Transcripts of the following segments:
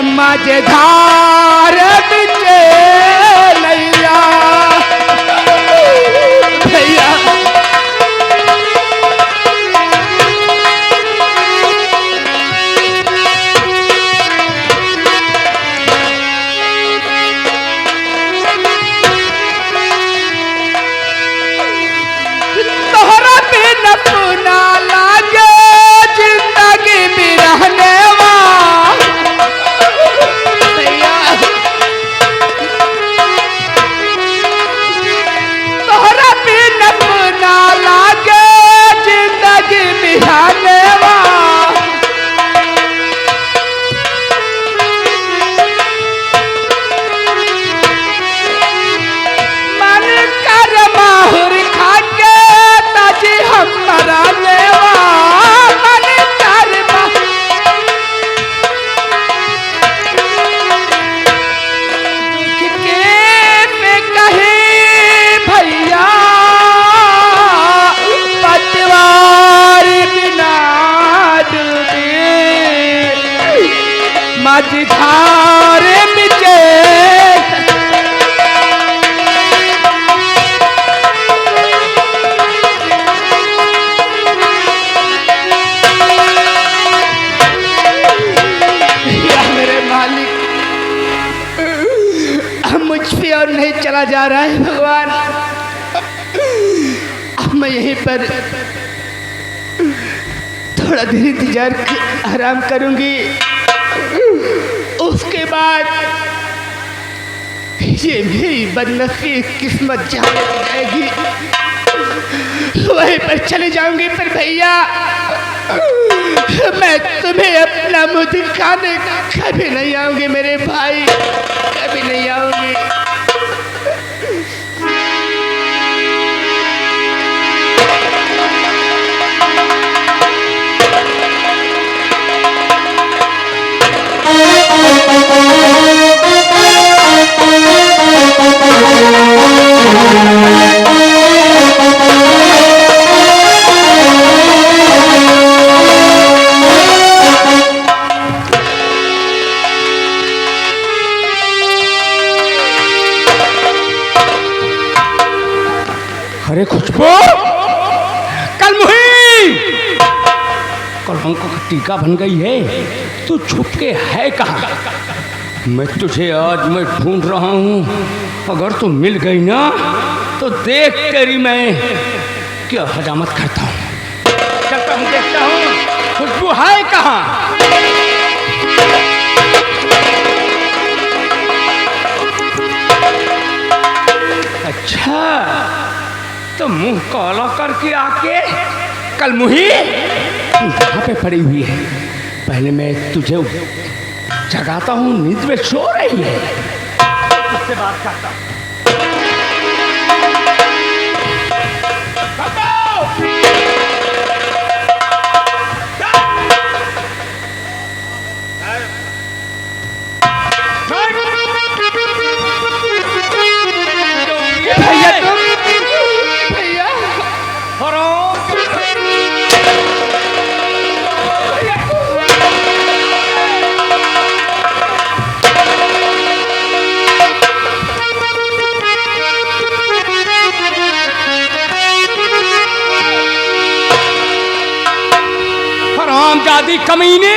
मझधार बिचे नैया भैया तोहरा बिन अपना लागे जिंदगी भी रहने मझधार बिचे मेरे मालिक मुझ पे और नहीं चला जा रहा है भगवान। अब मैं यहीं पर थोड़ा देर इंतजार आराम करूंगी, उसके बाद ये मेरी बदनसीब किस्मत जहाँ जाएगी वहीं पर चले जाऊंगी। पर भैया मैं तुम्हें अपना मुंह दिखाने कभी नहीं आऊंगी मेरे भाई, कभी नहीं आऊंगी। अरे खुशबू, कलंक का टीका बन गई है, तू छुप के है कहाँ? मैं तुझे आज मैं ढूंढ रहा हूँ, अगर तू मिल गई ना तो देख तेरी मैं क्या हजामत करता हूँ। चलता हूँ, देखता हूँ खुशबू है कहाँ। अच्छा तो मुंह काला करके आके कलमुही यहाँ पे पड़ी हुई है, पहले मैं तुझे जगाता हूँ, नींद में सो रही है, उससे बात करता हूँ। दादी कमीने,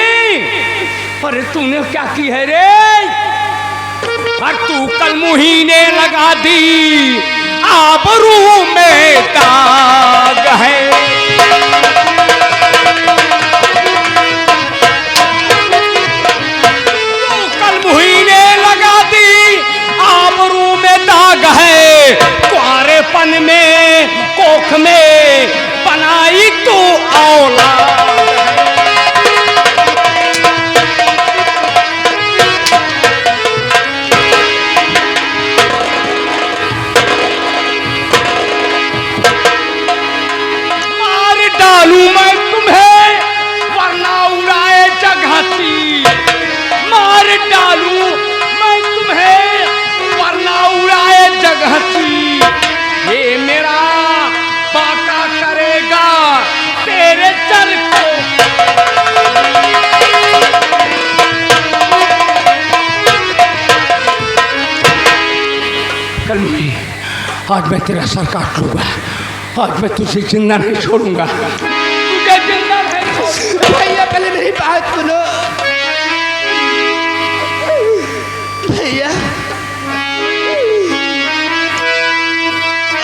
अरे तूने क्या की है रे? और तू कलमुही ने लगा दी आबरू में दाग है। तू कलमुही ने लगा दी आबरू में दाग है, कुआरेपन में कोख में बनाई तू औलाद। मैं तुम्हें वरना उड़ाए जगहती, मार डालू मैं तुम्हें वरना उड़ाए जगहती। ये मेरा पाक कल आज मैं तेरा सर काट लूंगा, आज मैं तुझे जिंदा नहीं छोड़ूंगा, तुझे जिंदा नहीं छोड़ूंगा। भैया पहले मेरी बात सुनो भैया।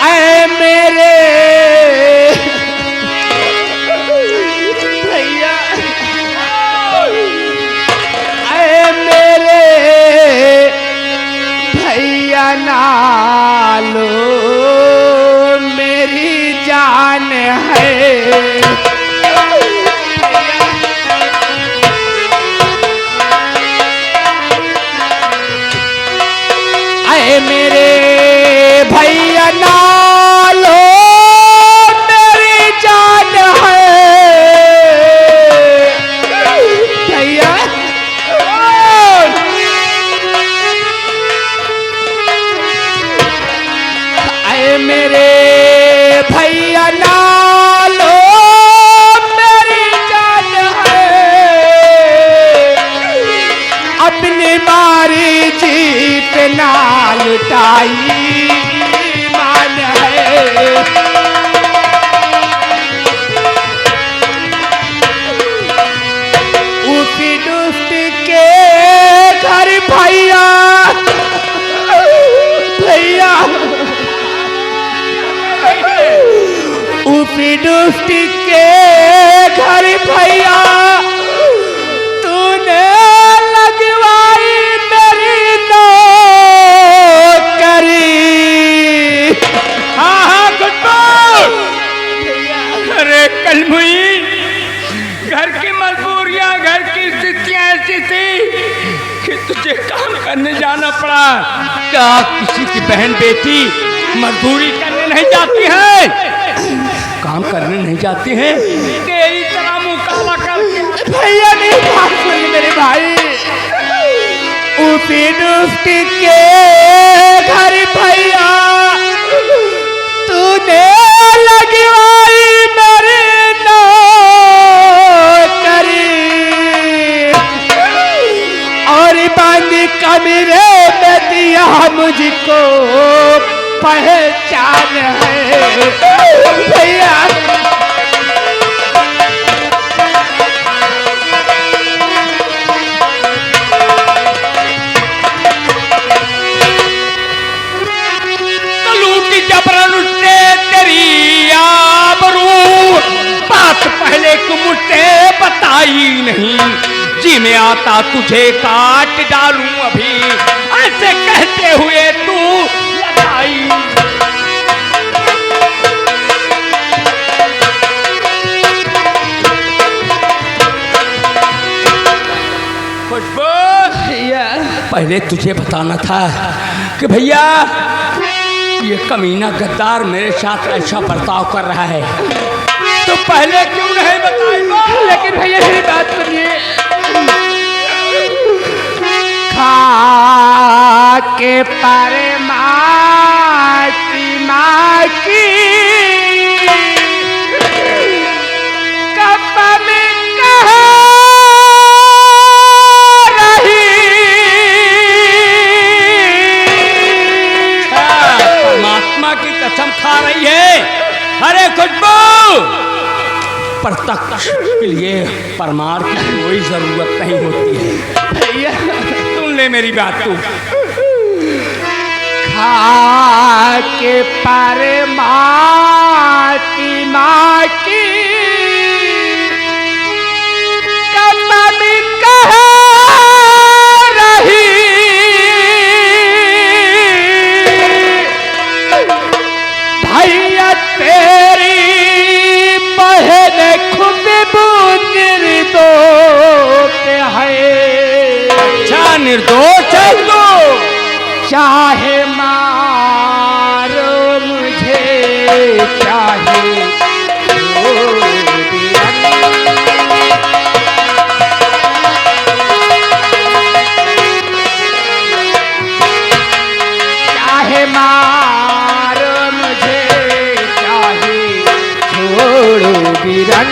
आए मेरे भैया, आए मेरे भैया नालो मेरी जान है। आए मेरे भैया नालो मेरी जान है। भैया आए मेरे भैया नालो मेरी जान है। अपनी मारी जीत ना लुटाई मान है। उसी दुष्ट के घर भैया भैया, उसी दुष्ट के घर भैया तूने लगवाई मेरी नौकरी। हाँ हाँ गुड्डू, अरे कलमुई, घर की मजबूरियां, घर की स्थितियां ऐसी थी कि तुझे काम करने जाना पड़ा। क्या किसी की बहन बेटी मजदूरी करने नहीं जाती है, काम करने नहीं जाती है? तेरी तरह मुंह काला करके भैया नहीं बात सुन मेरे भाई। उसी दुष्ट के घर भैया तूने लगवाई मेरी नौकरी। और बंद कमरे में दिया मुझको पहचान है। भैया पहले को मुझसे बताई नहीं, जी में आता तुझे काट डालूं अभी, ऐसे कहते हुए तू लगाई। खुशबू, पहले तुझे बताना था कि भैया ये कमीना गद्दार मेरे साथ ऐसा बर्ताव कर रहा है, तो पहले क्यों नहीं बताई? लेकिन भैया मेरी बात सुनिए। खा के पर माँ की कब में कह रही। परमात्मा की कसम खा रही है। अरे खुशबू, प्रत्यक्ष के लिए परमार की कोई जरूरत नहीं होती है। भैया सुन ले मेरी बात तू। खा के पर माँ की कब में कह रही। भैया तेरी बहन खुशबू निर्दोष है। अच्छा निर्दोष है तू? चाहे मारो मुझे, चाहे चाहे मारो मुझे, चाहे छोड़ो बिरन।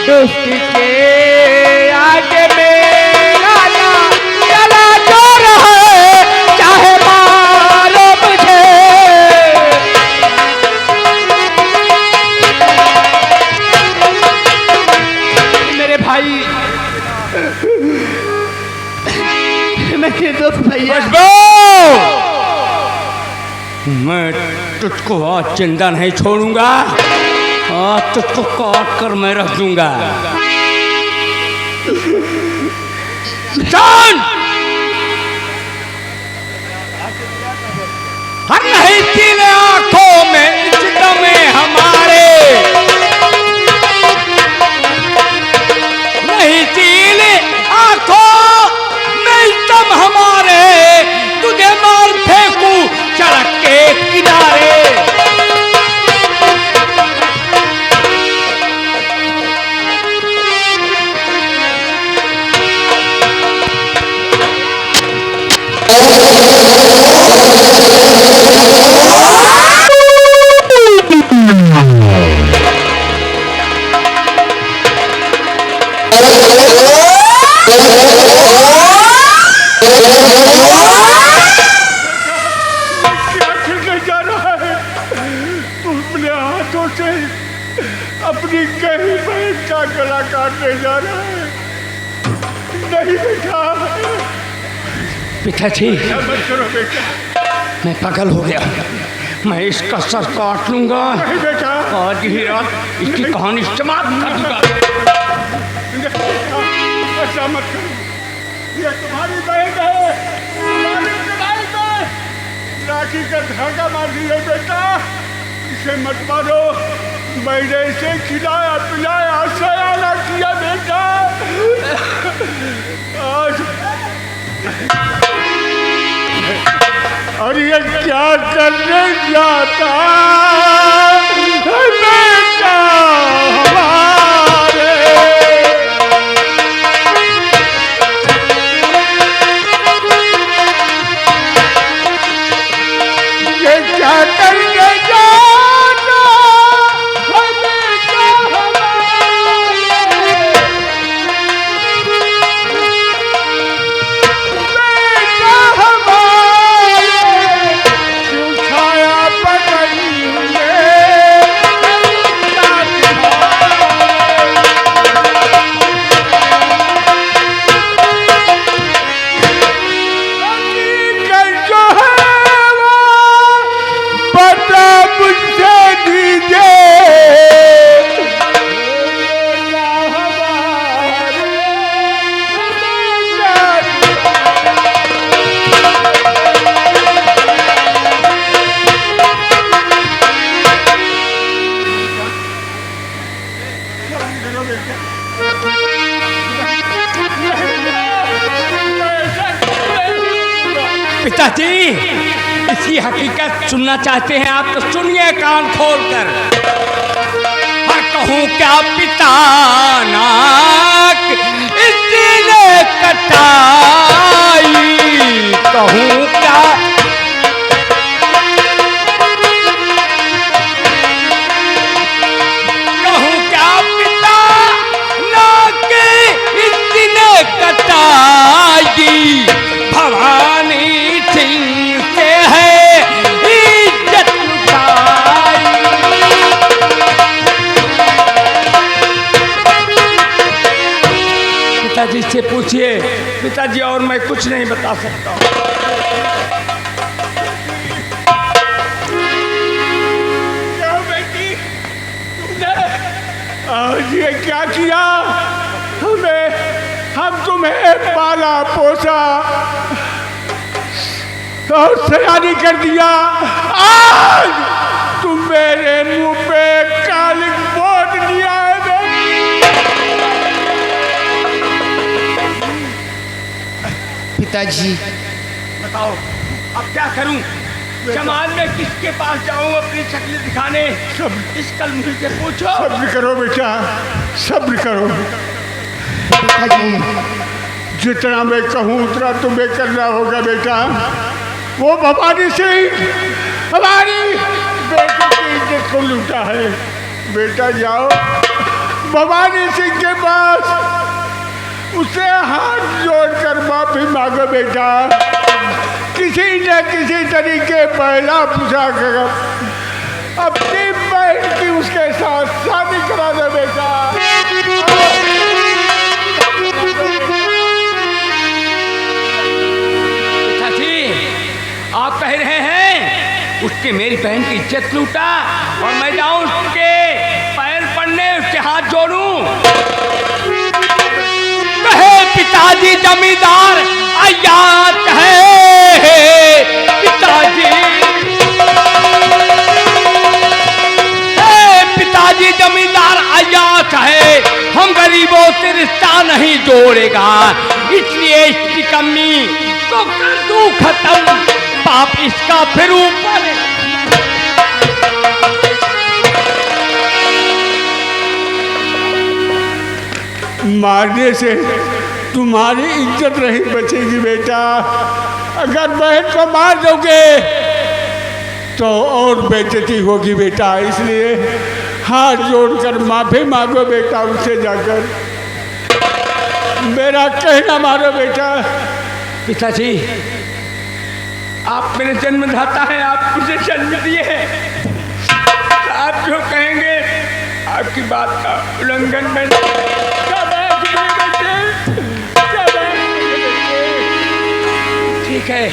दुष्ट के आगे मेरा चला जो रहे, चाहे मारो मुझे, मैं तुझको आज जिंदा नहीं छोड़ूंगा। आज तुझको काट कर मैं रख दूंगा। जान हम नहीं पीले आंखों में में हमारे नहीं पीले आंखों में दम हमारे, तुझे मार फेंकूं सड़क के किनारे। अपनी कहीं बहन का गला काटने जा रहा है। नहीं बेटा, पिताजी मत करो बेटा। मैं पागल हो गया। मैं इसका सर काट लूंगा। नहीं बेटा, आज ही रात इसकी कहानी समाप्त कर दूंगा। ऐसा मत करो, ये तुम्हारी बहन है, तुम्हारी बहन। राखी का धागा मार दिया बेटा, इसे मत मारो। मैंने इसे खिलाया पिलाया सयाना किया बेटा। आज और ये क्या करने जाता बेटा हमारे। ये क्या करने जाता पिताजी, इसकी हकीकत सुनना चाहते हैं आप तो सुनिए कान खोलकर। और कहूँ क्या पिता नाक इसने कटाई, कहूँ क्या पिता नाक इसने कटाई। भवानी सिंह से है इज्जत लुटाई। पिताजी से पूछिए पिताजी, और मैं कुछ नहीं बता सकता। क्या बेटी, तुमने आज ये क्या किया? हम तुम्हें पाला पोसा और सयानी कर दिया। आज तुम मेरे मुंह पे कालिक बोट लिया है। पिताजी बताओ अब क्या करूं? जमाल में किसके पास जाऊं अपनी शक्ल दिखाने? इस कलमुखी से पूछो। सब्र करो बेटा, सब्र करो। जितना मैं कहूँ उतना तुम्हें करना होगा बेटा। वो भवानी सिंह हमारी बेटे की इज्जत को लूटा है। बेटा जाओ भवानी सिंह के पास, उसे हाथ जोड़कर माफी मांगो बेटा। किसी न किसी तरीके पहला पूछा कर अपनी बहन की उसके साथ शादी करा दो बेटा। आप कह रहे हैं उसने मेरी बहन की इज्जत लूटा और मैं जाऊं उसके पैर पड़ने, उसके हाथ जोड़ूं? कहे पिताजी जमींदार आयात है, पिताजी पिताजी जमींदार आयात है, हम गरीबों से रिश्ता नहीं जोड़ेगा, इसलिए इसकी कमी तो कर दूं खत्म, पाप इसका फिर ऊपर। मारने से तुम्हारी इज्जत नहीं बचेगी बेटा। अगर बहन को मार दोगे तो और बेइज्जती होगी बेटा, इसलिए हाथ जोड़कर माफी मांगो बेटा उनसे जाकर, मेरा कहना मानो बेटा। पिताजी आप मेरे जन्मदाता हैं, आप मुझे जन्म दिए हैं, आप जो कहेंगे आपकी बात का उल्लंघन मैं ठीक है,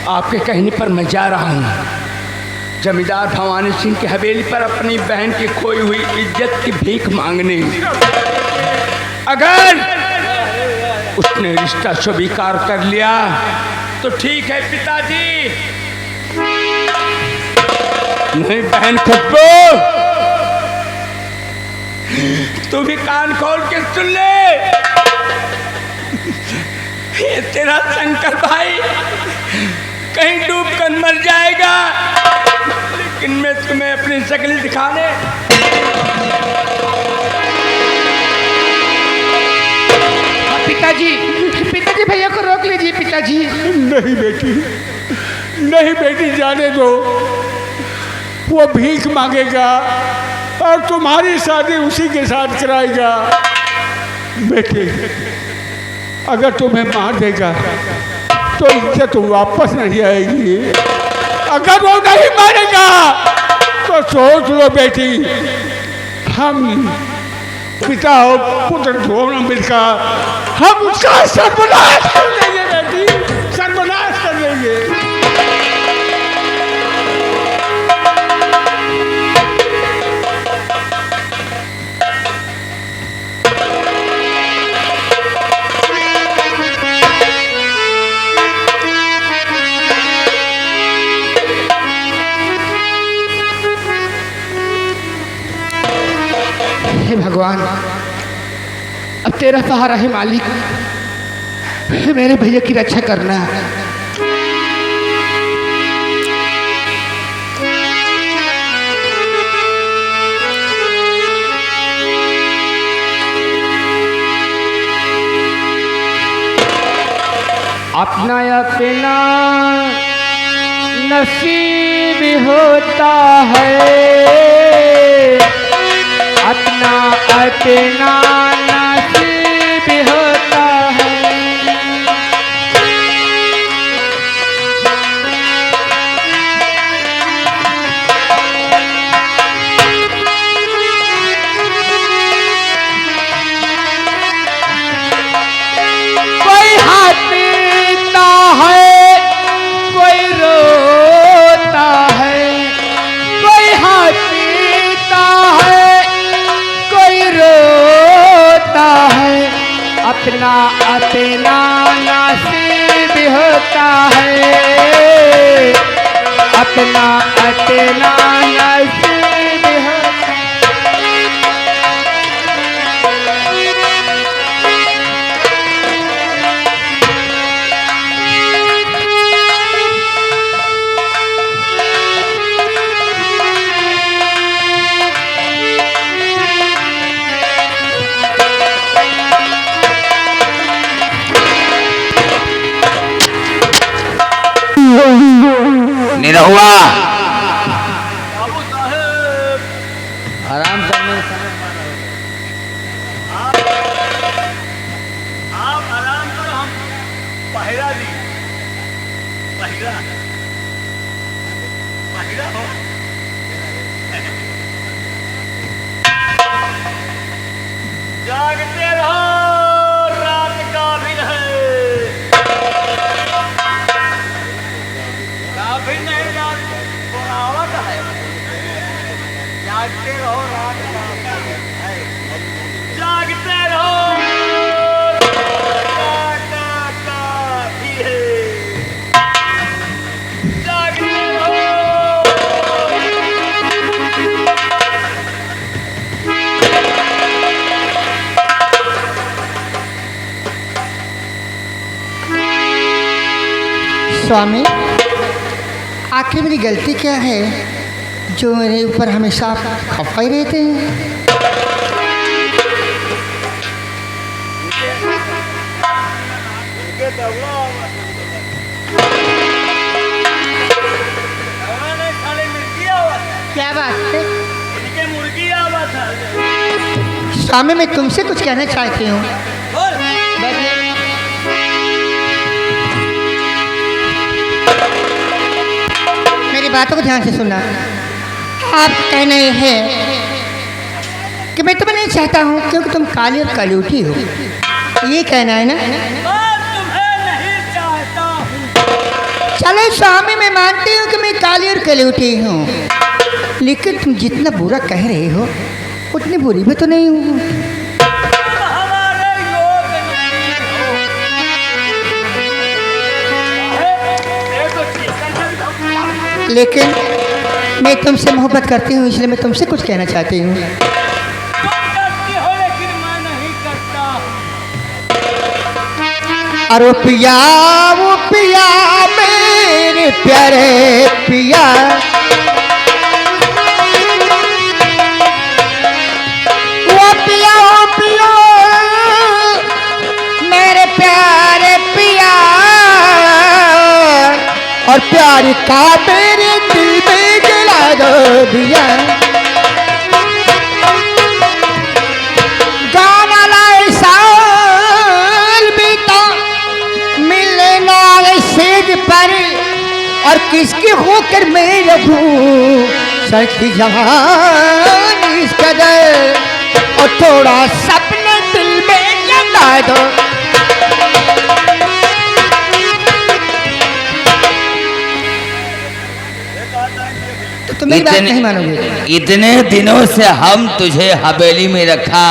आपके कहने पर मैं जा रहा हूँ जमींदार भवानी सिंह की हवेली पर अपनी बहन की खोई हुई इज्जत की भीख मांगने। अगर उसने रिश्ता स्वीकार कर लिया तो ठीक है पिताजी, नहीं बहन खुशबू तू भी कान खोल के सुन ले, ये तेरा शंकर भाई कहीं डूब कर मर जाएगा, लेकिन मैं तुम्हें अपनी शक्ल दिखाने। पिताजी पिताजी भैया को रोक लीजिए पिताजी। नहीं बेटी, नहीं बेटी, जाने दो, वो भीख मांगेगा और तुम्हारी शादी उसी के साथ कराएगा। बेटी अगर तुम्हें मार देगा तो इज्जत वापस नहीं आएगी, अगर वो नहीं मारेगा तो सोच लो बेटी, हम पिता और पुत्र दोनों मिलकर हम उसका सर्वनाश कर देंगे बेटी, सर्वनाश कर देंगे। हे भगवान, अब तेरा सहारा है मालिक, मेरे भैया की रक्षा करना। अपना अपना नसीब होता है, अपना अपना नसीब होता है। कोई हंसता है, कोई रोता है, कोई हंसता है, कोई रोता है, अपना अपना नसीब होता है, अपना अपना नसीब होता है। निरहुआ आराम करने आप आराम करो, हम पहरा दी, पहरा पहरा हो। जागते रहो, रात का दिन है, काफी नहीं जागते। जागते रहो जागते रहो जागते रहो। स्वामी, आखिर मेरी गलती क्या है जो मेरे ऊपर हमेशा खफा ही रहते हैं? क्या बात है? मुर्गी आवाज है। स्वामी, मैं तुमसे कुछ कहना चाहती हूँ। मेरी बातों को ध्यान से सुनना। आप कहना यह है कि मैं तुम्हें नहीं चाहता हूँ क्योंकि तुम काली और कलूटी हो, ये कहना है ना? तुम्हें नहीं चाहता हूँ। चलो स्वामी, मैं मानती हूँ कि मैं काली और कलूटी हूँ, लेकिन तुम जितना बुरा कह रहे हो उतनी बुरी भी तो नहीं हूँ। हमारे योग नहीं हो। लेकिन मैं तुमसे मोहब्बत करती हूँ, इसलिए मैं तुमसे कुछ कहना चाहती हूँ। करती हो लेकिन मैं नहीं करता। अरे वो पिया मेरे प्यारे पिया, वो पिया मेरे प्यारे पिया, और प्यार का मेरे दिल में जला दो दिया। गाना लाए साल बीता मिलने ना सेज पर, और किसकी होकर मैं रहूं सखी जवान इस कदर, और थोड़ा सपने दिल में जला दो। तो तुम मेरी बात नहीं मानोगे। इतने दिनों से हम तुझे हवेली में रखा,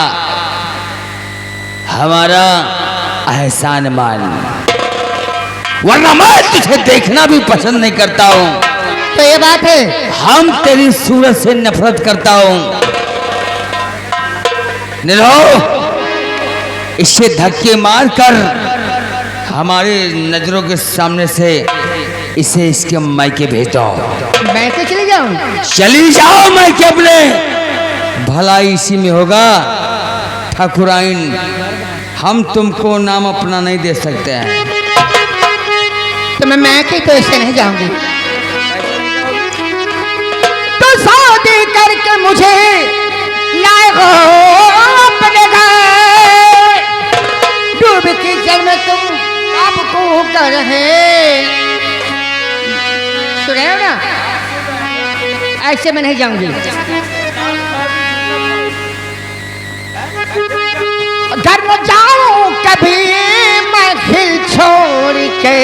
हमारा एहसान मान, वरना मैं तुझे देखना भी पसंद नहीं करता हूँ। तो ये बात है, हम तेरी सूरत से नफरत करता हूँ। निरहो, इसे धक्के मारकर हमारे नजरों के सामने से इसे इसके मायके भेज दो। मैं तो चले जाऊं। चली जाओ मायके अपने, भला इसी में होगा। ठाकुराइन, हम तुमको नाम अपना नहीं दे सकते हैं। तो मैं के तो ऐसे नहीं जाऊंगी। तो शादी करके मुझे लाए हो अपने घर, डूब की जल में तुम आपको कर रहे। सुन रहे हो ना? ऐसे मैं नहीं जाऊंगी। घर में जाऊं कभी मैं खिल छोड़ के,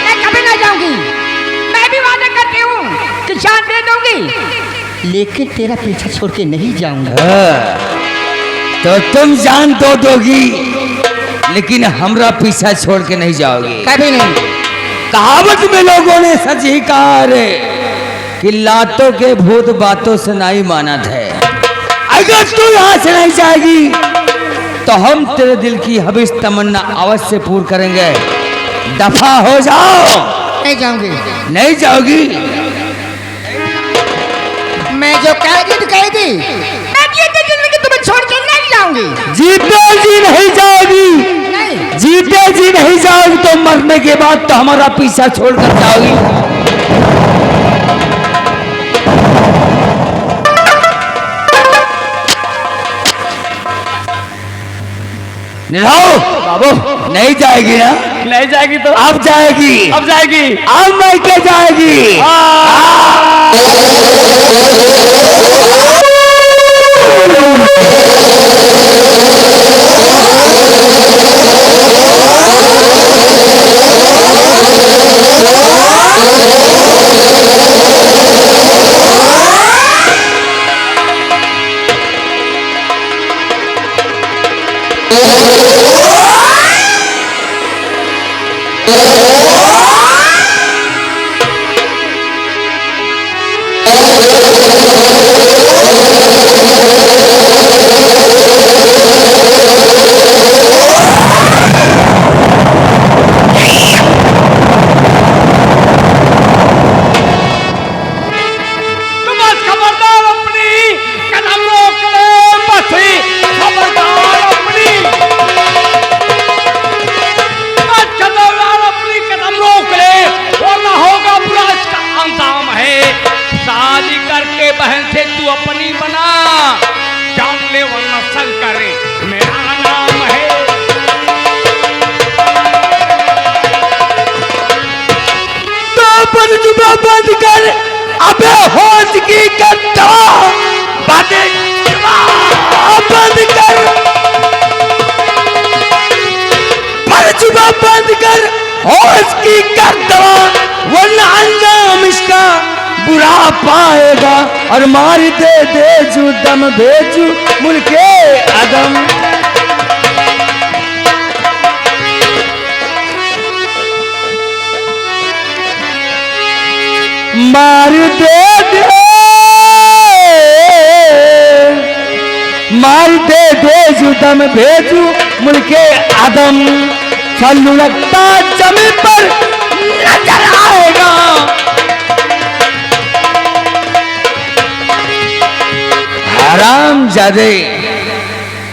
मैं कभी नहीं जाऊंगी। मैं भी वादा करती हूँ कि जान दे दूंगी, लेकिन तेरा पीछा छोड़ के नहीं जाऊंगा। तो तुम जान तो दोगी, लेकिन हमरा पीछा छोड़ के नहीं जाओगी। कभी नहीं। कहावत में लोगों ने सच ही कहा रे कि लातों के भूत बातों से नहीं मानत है। अगर तू यहाँ से नहीं जाएगी तो हम तेरे दिल की हबीज तमन्ना अवश्य पूर्ण करेंगे। दफा हो जाओ। नहीं जाऊंगी। नहीं जाओगी? मैं जो कह दी तो कह दी। मैं जीते जिंदगी तुम्हें छोड़ के नहीं जाऊंगी। जीते जी नहीं जाओगी। नहीं। जीते जी नहीं जाओगी तो मरने के बाद तो हमारा पीछा छोड़ कर जाओगी। निराओ बाबू, नहीं जाएगी ना? नहीं जाएगी तो अब जाएगी। अब जाएगी। अब मायके जाएगी। बंद कर, अबे होश की करता बंद कर, परजुबा बंद कर, होश की करता, वरना अंजाम इसका बुरा पाएगा। और मार दे दे जू दम भेजू मुल्के अदम। मार दे दे जुदम भेजू मुल्के आदम। फल लगता जमी पर नजर आएगा। हराम जादे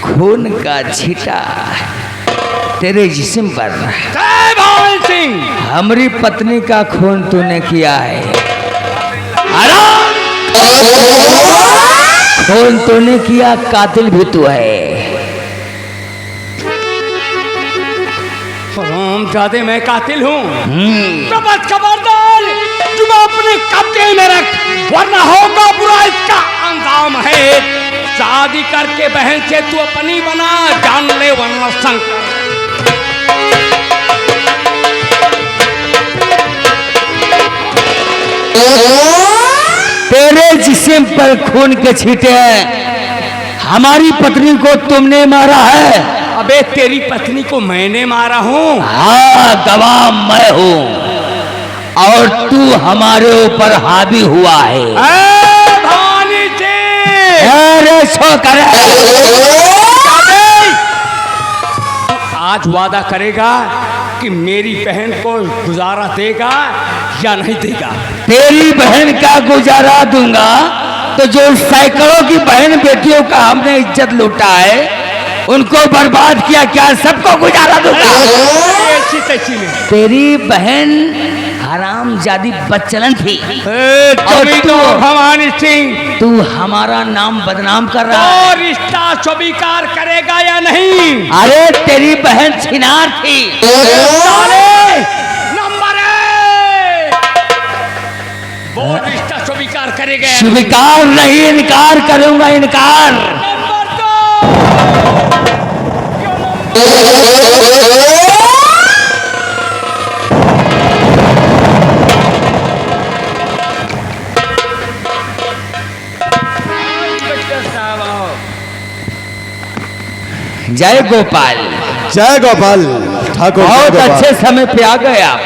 खून का छींटा तेरे जिस्म पर भवन सिंह, हमारी पत्नी का खून तूने किया है। हराम खून तूने किया, कातिल भी तू है। हराम जादे मैं कातिल हूँ तो बस खबरदार, तुम अपने कब्जे में रख, वरना होगा बुरा इसका अंजाम है। शादी करके बहन से तू अपनी बना, जान ले वरना शंकर। तेरे जिस्म पर खून के छींटे हैं। हमारी पत्नी को तुमने मारा है। अबे तेरी पत्नी को मैंने मारा हूँ? हाँ, गवाह मैं हूँ और तू हमारे ऊपर हावी हुआ है। भवानी जी, अरे सो करे। आज वादा करेगा कि मेरी बहन को गुजारा देगा या नहीं देगा? तेरी बहन का गुजारा दूंगा तो जो सैकड़ों की बहन बेटियों का हमने इज्जत लूटा है, उनको बर्बाद किया, क्या सबको गुजारा दूंगा? ऐसी तैसी में तेरी बहन हरामजादी बच्चलन थी। तो भवानी सिंह, तू हमारा नाम बदनाम कर रहा है। और रिश्ता स्वीकार करेगा या नहीं? अरे तेरी बहन छिनार थी। नंबर वो रिश्ता स्वीकार करेगा या नहीं? स्वीकार नहीं, इनकार करूंगा, इनकार। नंबर दो। जय गोपाल। जय गोपाल ठाकुर। बहुत अच्छे समय पे आ गए आप।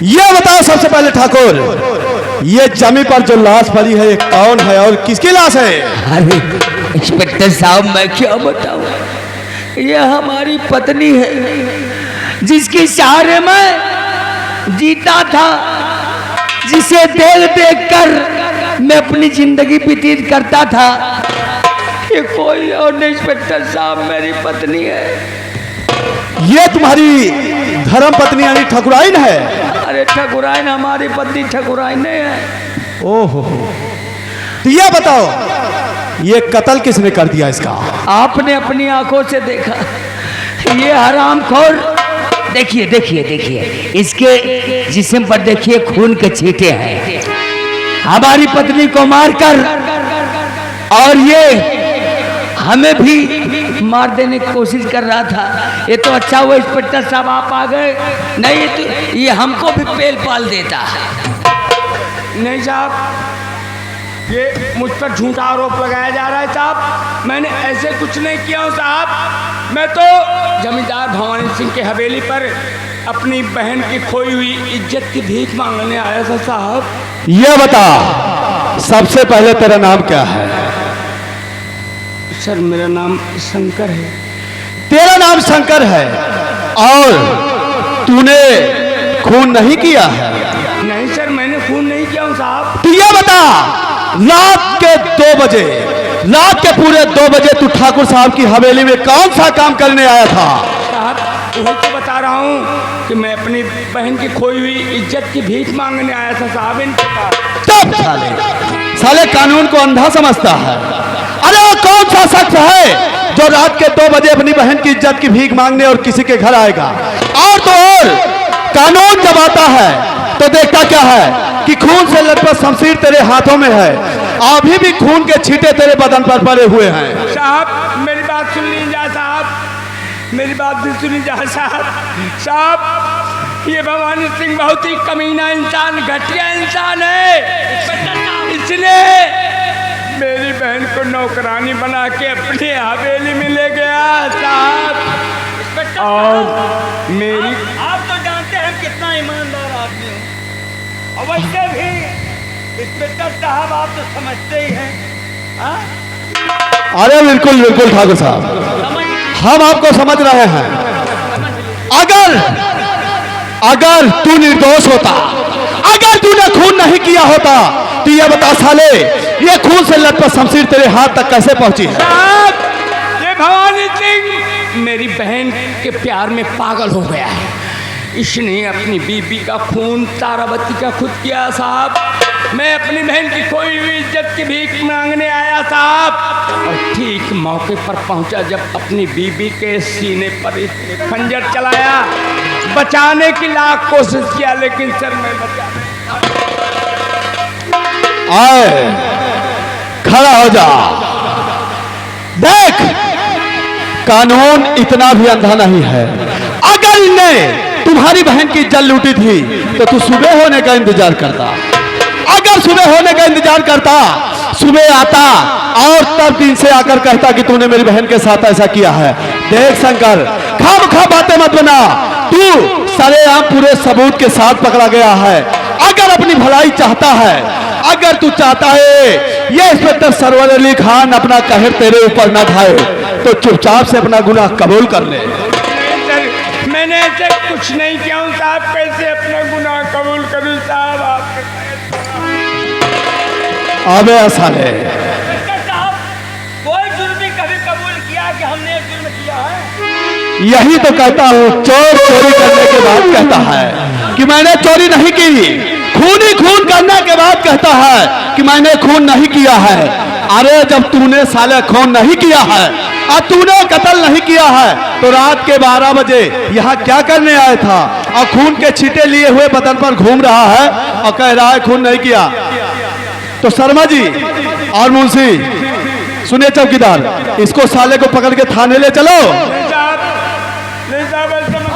ये बताओ सबसे पहले ठाकुर, ये जमी पर जो लाश पड़ी है, ये कौन है और किसकी लाश है? अरे इंस्पेक्टर साहब, मैं क्या बताऊं, ये हमारी पत्नी है, जिसके सहारे मैं जीता था, जिसे देख देख कर मैं अपनी जिंदगी व्यतीत करता था। ये कोई और नहीं इंस्पेक्टर साहब, मेरी पत्नी है। ये तुम्हारी धर्म पत्नी यानी ठकुराइन है? अरे ठकुराइन, हमारी पत्नी ठकुराइन नहीं है। ओहो, तो ये बताओ, ये कत्ल किसने कर दिया इसका? आपने अपनी आंखों से देखा। ये हरामखोर, देखिए देखिए देखिए, इसके जिस्म पर देखिए खून के छींटे हैं। हमारी पत्नी को मारकर और ये हमें भी मार देने की कोशिश कर रहा था। ये तो अच्छा हुआ इंस्पेक्टर साहब आप आ गए, नहीं तो ये हमको भी पेल पाल देता। नहीं साहब, ये मुझ पर झूठा आरोप लगाया जा रहा है साहब। मैंने ऐसे कुछ नहीं किया हूँ साहब। मैं तो जमींदार भवानी सिंह के हवेली पर अपनी बहन की खोई हुई इज्जत की भीख मांगने आया था साहब। ये बता, सबसे पहले तेरा नाम क्या है? सर मेरा नाम शंकर है। तेरा नाम शंकर है और तूने खून नहीं किया है? नहीं सर, मैंने खून नहीं किया हूँ साहब। तो ये बता, रात के 2 बजे, रात के पूरे 2 बजे तू ठाकुर साहब की हवेली में कौन सा काम करने आया था? साहब वही तो बता रहा हूँ कि मैं अपनी बहन की खोई हुई इज्जत की भीख मांगने आया था साहब इनके पास। तब साले कानून को अंधा समझता है। अरे वो कौन सा शख्स है जो रात के 2 बजे अपनी बहन की इज्जत की भीख मांगने और किसी के घर आएगा? और तो और कानून जब आता है तो देखता क्या है कि खून से लटपट शमशीर तेरे हाथों में है, अभी भी खून के छींटे तेरे बदन पर पड़े हुए हैं। साहब मेरी बात सुन लीजिए साहब, मेरी बात भी सुनी जा साहब। साहब ये भवानी सिंह बहुत ही कमीना इंसान, घटिया इंसान है। इसने मेरी बहन को नौकरानी बना के अपनी हवेली में ले गया साहब। और मेरी आप तो जानते हैं कितना ईमानदार आदमी हो, और वैसे भी इंस्पेक्टर साहब आप तो समझते ही हैं। हाँ? अरे बिल्कुल बिल्कुल ठाकुर साहब, हम आपको समझ रहे हैं। अगर तू निर्दोष होता, अगर तूने खून नहीं किया होता, तो ये बता साले, ये खून से लटपट शमशीर तेरे हाथ तक कैसे पहुंची है? साहब ये भवानी सिंह मेरी बहन के प्यार में पागल हो गया है। इसने अपनी बीबी का खून तारावती का खुद किया साहब। मैं अपनी बहन की खोई हुई इज्जत की भीख मांगने आया साहब, और ठीक मौके पर पहुंचा जब अपनी बीबी के सीने पर इसने खंजर चलाया। बचाने की लाख कोशिश किया लेकिन सर मैं बचा। आए खड़ा हो जा। देख, कानून इतना भी अंधा नहीं है। अगर इनने तुम्हारी बहन की इज्जत लूटी थी तो तू सुबह होने का इंतजार करता। अगर सुबह होने का इंतजार करता, सुबह आता और तब दिन से आकर कहता कि तूने मेरी बहन के साथ ऐसा किया है। देख शंकर, खामखा बातें मत बना। तू सरेआम पूरे सबूत के साथ पकड़ा गया है। अगर अपनी भलाई चाहता है, अगर तू चाहता है ये इंस्पेक्टर सरवर अली खान अपना कहर तेरे ऊपर न ढाए, तो चुपचाप से अपना गुनाह कबूल कर ले। मैंने ऐसे कुछ नहीं किया हूँ साहब, कैसे अपना गुनाह कबूल करूँ साहब? आप अबे साले, इंस्पेक्टर साहब कोई जुर्म भी कभी कबूल किया कि हमने एक जुर्म किया है? यही तो कहता हूँ, चोर चोरी करने के बाद कहता है कि मैंने चोरी नहीं की। खूनी खून करने के बाद कहता है कि मैंने खून नहीं किया है। अरे जब तूने साले खून नहीं किया है और तूने कत्ल नहीं किया है, तो रात के 12 बजे यहाँ क्या करने आया था? और खून के छींटे लिए हुए बदन पर घूम रहा है और कह रहा है खून नहीं किया। तो शर्मा जी और मुंशी, सुनिए चौकीदार, इसको साले को पकड़ के थाने ले चलो।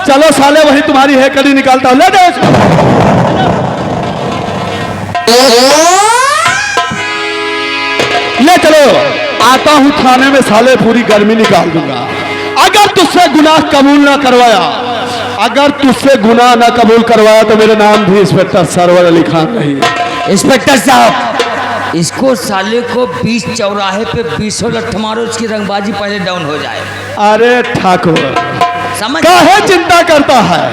चलो साले, वही तुम्हारी हैकड़ी निकालता हूं, ले जाओ इसको। ले चलो, आता हूं थाने में, साले पूरी गर्मी निकाल दूंगा। अगर तुझसे गुनाह कबूल ना करवाया, अगर तुझसे गुनाह ना कबूल करवाया, तो मेरा नाम भी इंस्पेक्टर सरवर अली खान नहीं। इंस्पेक्टर साहब, इसको साले को 20 चौराहे पे 20 लठ मारो, उसकी रंगबाजी पहले डाउन हो जाए। अरे ठाकुर, समझ काहे चिंता करता है?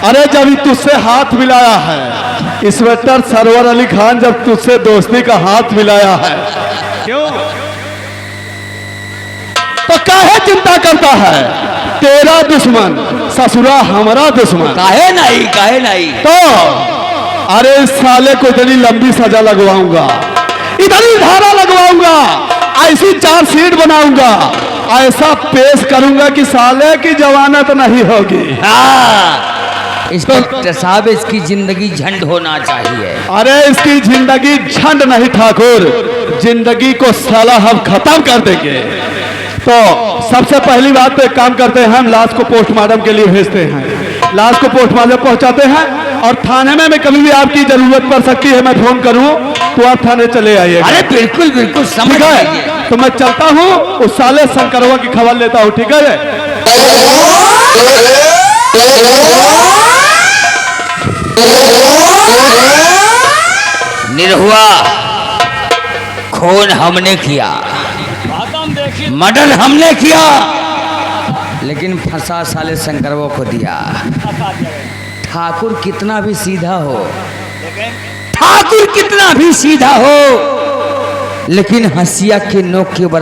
अरे जब तुझसे हाथ मिलाया है इंस्पेक्टर सरवर अली खान, जब तुझसे दोस्ती का हाथ मिलाया है, क्यों? तो काहे चिंता करता है? तेरा दुश्मन ससुरा हमारा दुश्मन। काहे नहीं, काहे नहीं। तो अरे इस साले को इतनी लंबी सजा लगवाऊंगा, इतनी धारा लगवाऊंगा, ऐसी चार्जशीट बनाऊंगा, ऐसा पेश करूंगा कि साले की जमानत नहीं होगी। हाँ, इंस्पेक्टर साहब, इसकी जिंदगी झंड होना चाहिए। अरे इसकी जिंदगी झंड नहीं ठाकुर, जिंदगी को साला हम खत्म कर देंगे। तो सबसे पहली बात तो एक काम करते हैं, हम लाश को पोस्टमार्टम के लिए भेजते हैं। लाश को पोस्टमार्टम पहुंचाते हैं, और थाने में कभी भी आपकी जरूरत पड़ सकती है, मैं फोन करूं तो आप थाने चले आइए। अरे बिल्कुल बिल्कुल, समझ ठीक है, लीजिए। तो मैं चलता हूं, उस साले शंकरवा की खबर लेता हूं। ठीक है। निरहुआ, खून हमने किया, मर्डर हमने किया, लेकिन फंसा साले शंकरवो को दिया। ठाकुर कितना भी सीधा हो, ठाकुर कितना भी सीधा हो, लेकिन हंसिया के नोक के बराबर